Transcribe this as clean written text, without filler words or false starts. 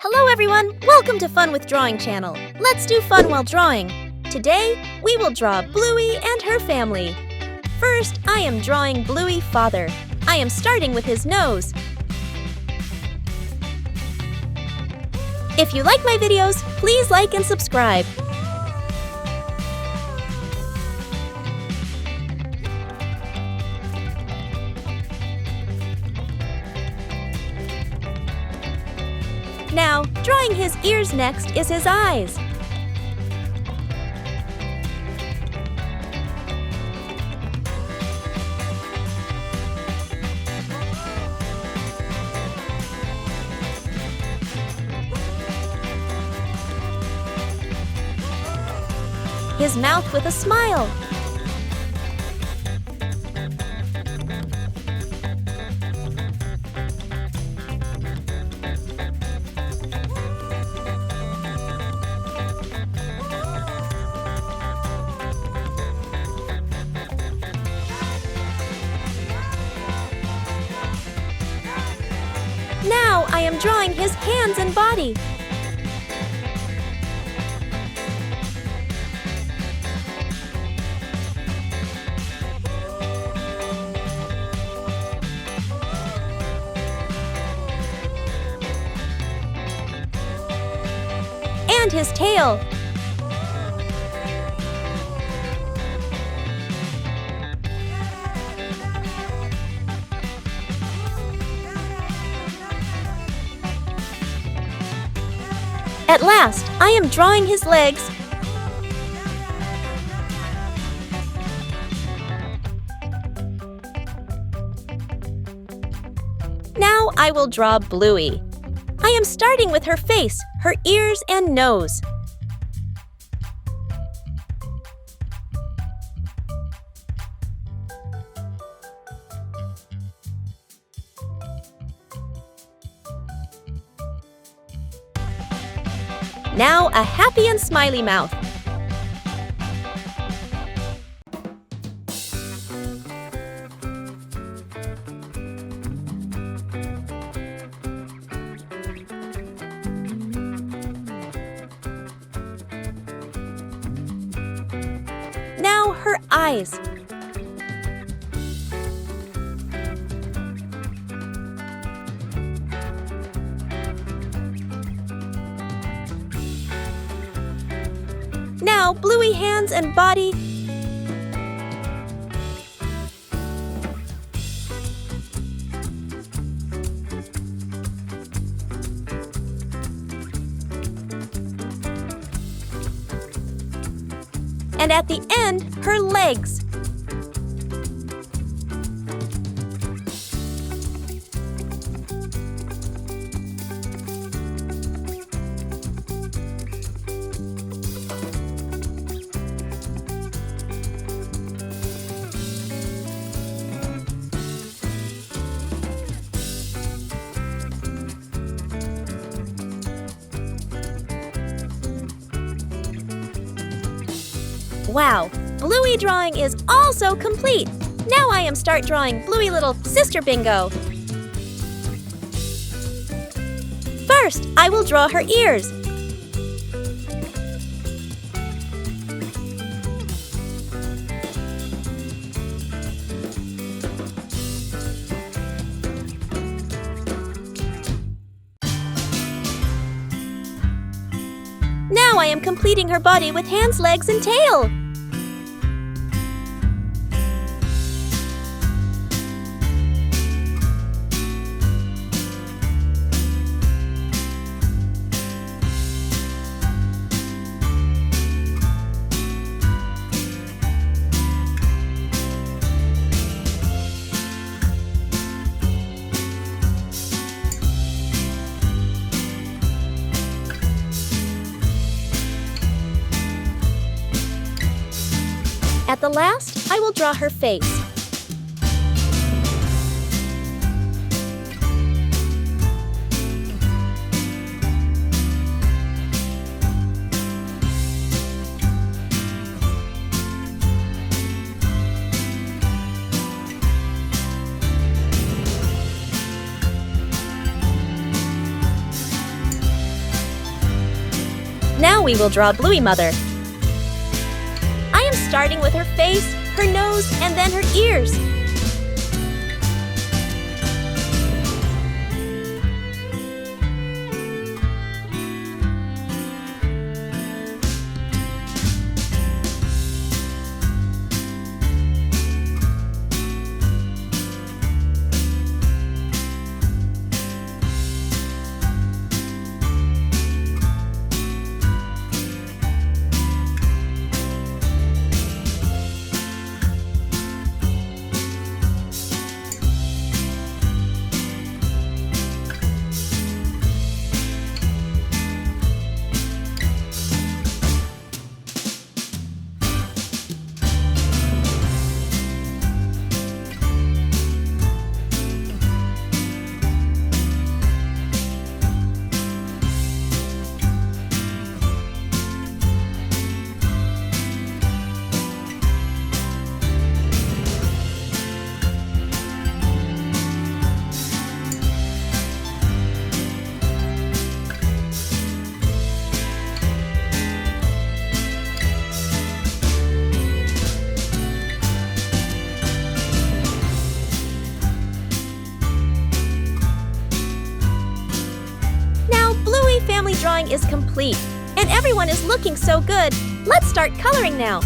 Hello everyone! Welcome to Fun with Drawing channel. Let's do fun while drawing. Today, we will draw Bluey and her family. First, I am drawing Bluey father. I am starting with his nose. If you like my videos, please like and subscribe. Now, drawing his ears next is his eyes. His mouth with a smile. Now I am drawing his hands and body. And his tail. At last, I am drawing his legs. Now I will draw Bluey. I am starting with her face, her ears and nose. Now a happy and smiley mouth. Now her eyes. Now, Bluey hands and body. And at the end, her legs. Wow, Bluey drawing is also complete. Now I am start drawing Bluey little sister Bingo. First, I will draw her ears. Now I am completing her body with hands, legs, and tail. At the last, I will draw her face. Now we will draw Bluey Mother. I am starting with her face, her nose, and then her ears. Family drawing is complete, and everyone is looking so good. Let's start coloring now.